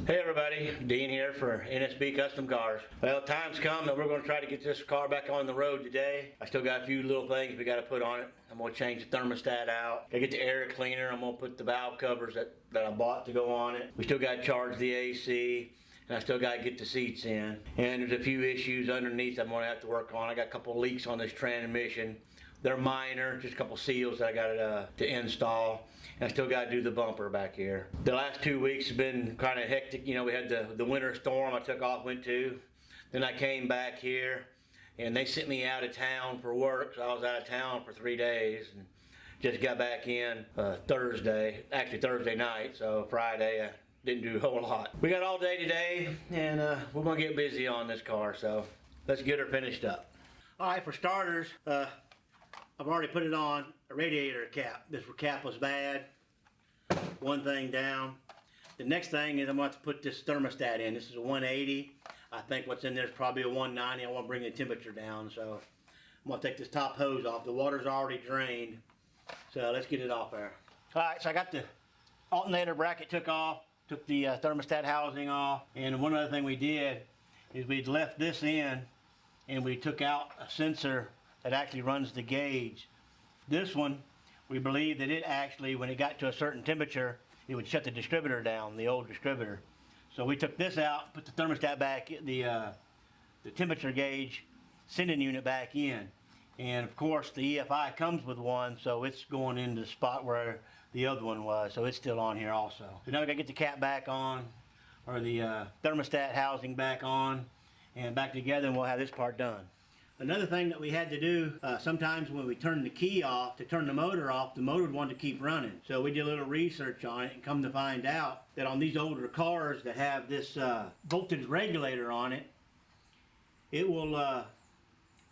Hey everybody, Dean here for NSB Custom Cars. Well, time's come that we're going to try to get this car back on the road today. I still got a few little things we got to put on it. I'm going to change the thermostat out. Gotta get the air cleaner. I'm going to put the valve covers that I bought to go on it. We still got to charge the AC. And I still got to get the seats in. And there's a few issues underneath I'm going to have to work on. I got a couple of leaks on this transmission. They're minor, just a couple seals that I got to install. And I still got to do the bumper back here. The last 2 weeks have been kind of hectic. You know, we had the winter storm I took off, went to. Then I came back here and they sent me out of town for work. So I was out of town for 3 days and just got back in Thursday, actually Thursday night. So Friday I didn't do a whole lot. We got all day today and we're gonna get busy on this car. So let's get her finished up. All right, for starters, I've already put it on a radiator cap. This cap was bad. One thing down. The next thing is I'm going to have to put this thermostat in. This is a 180. I think what's in there is probably a 190. I want to bring the temperature down. So I'm going to take this top hose off. The water's already drained. So let's get it off there. All right, so I got the alternator bracket took off. Took the thermostat housing off. And one other thing we did is we'd left this in and we took out a sensor that actually runs the gauge. This one, we believe that it actually, when it got to a certain temperature, it would shut the distributor down, the old distributor. So we took this out, put the thermostat back, the temperature gauge sending unit back in. And of course the EFI comes with one, so it's going into the spot where the other one was, so it's still on here also. So now we gotta get the cap back on, or the thermostat housing back on, and back together, and we'll have this part done. Another thing that we had to do, sometimes when we turn the key off, to turn the motor off, the motor would want to keep running. So we did a little research on it and come to find out that on these older cars that have this voltage regulator on it, it will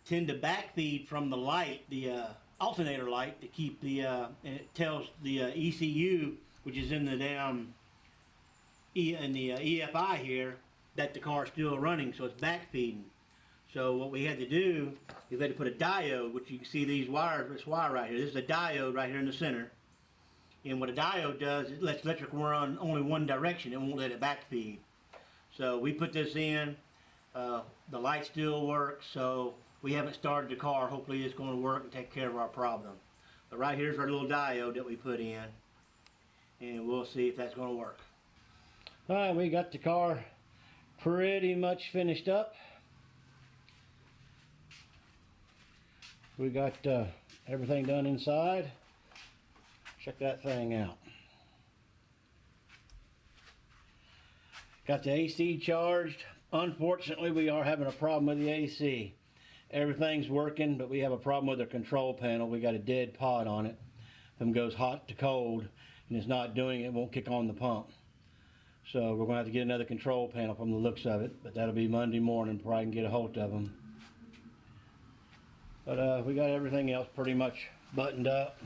tend to backfeed from the light, the alternator light, to keep the, and it tells the ECU, which is in the damn, EFI here, that the car is still running, so it's backfeeding. So what we had to do is we had to put a diode, which you can see these wires, this wire right here. This is a diode right here in the center. And what a diode does, it lets electric run only one direction. It won't let it backfeed. So we put this in. The light still works, so we haven't started the car. Hopefully it's going to work and take care of our problem. But right here's our little diode that we put in. And we'll see if that's going to work. All right, we got the car pretty much finished up. We got everything done inside. Check that thing out. Got the AC charged. Unfortunately, we are having a problem with the AC. Everything's working, but we have a problem with the control panel. We got a dead pod on it. It goes hot to cold, and it's not doing it. It won't kick on the pump. So we're going to have to get another control panel from the looks of it, but that'll be Monday morning before I can get a hold of them. But we got everything else pretty much buttoned up.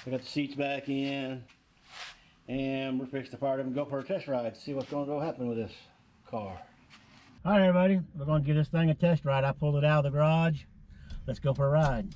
We got the seats back in, and we're fixing to fire them and go for a test ride to see what's going to go happen with this car. All right, everybody, we're going to give this thing a test ride. I pulled it out of the garage. Let's go for a ride.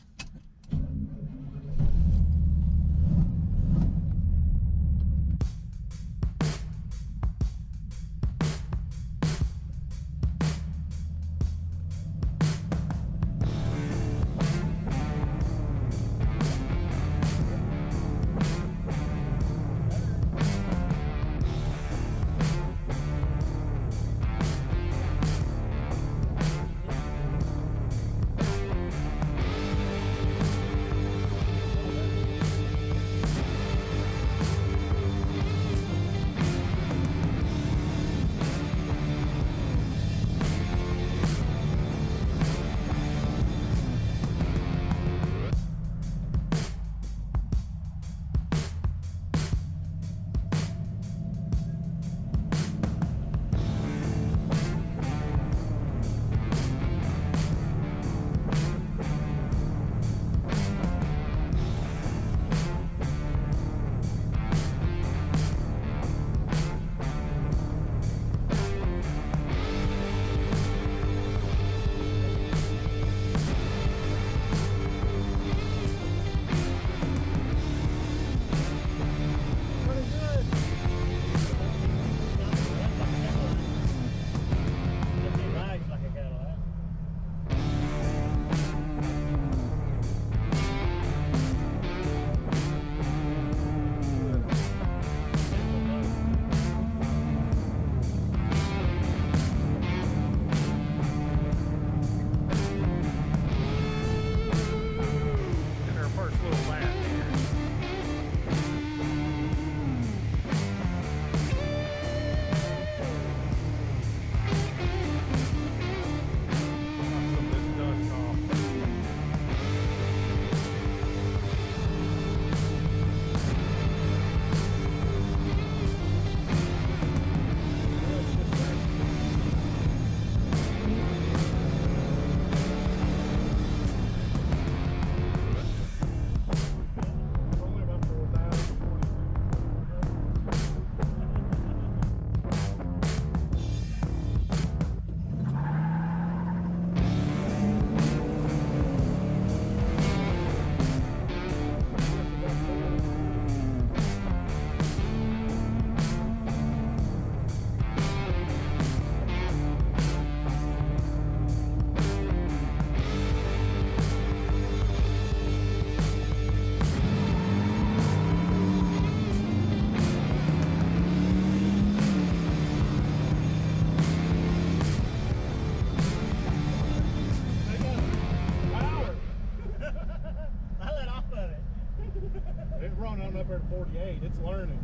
it's running on up there at 48. It's learning.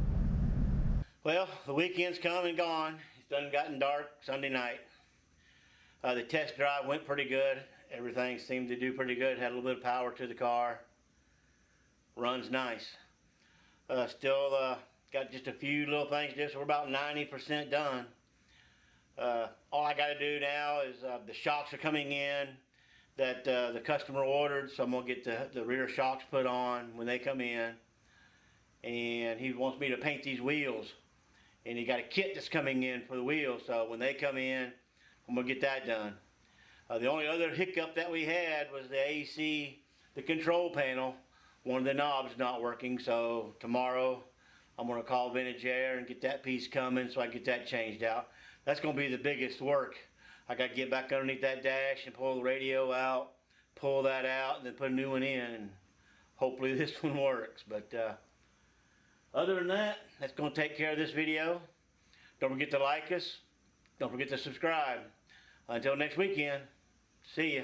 Well, the weekend's come and gone. It's done gotten dark Sunday night. The test drive went pretty good. Everything seemed to do pretty good. Had a little bit of power to the car. Runs nice. Still got just a few little things to do, so we're about 90% done. All I got to do now is the shocks are coming in that the customer ordered, so I'm going to get the rear shocks put on when they come in. And he wants me to paint these wheels. And he got a kit that's coming in for the wheels, so when they come in, I'm going to get that done. The only other hiccup that we had was the AC, the control panel. One of the knobs not working, so tomorrow I'm going to call Vintage Air and get that piece coming so I can get that changed out. That's going to be the biggest work. I got to get back underneath that dash and pull the radio out, pull that out, and then put a new one in. And hopefully this one works. But other than that, that's going to take care of this video. Don't forget to like us. Don't forget to subscribe. Until next weekend, see ya.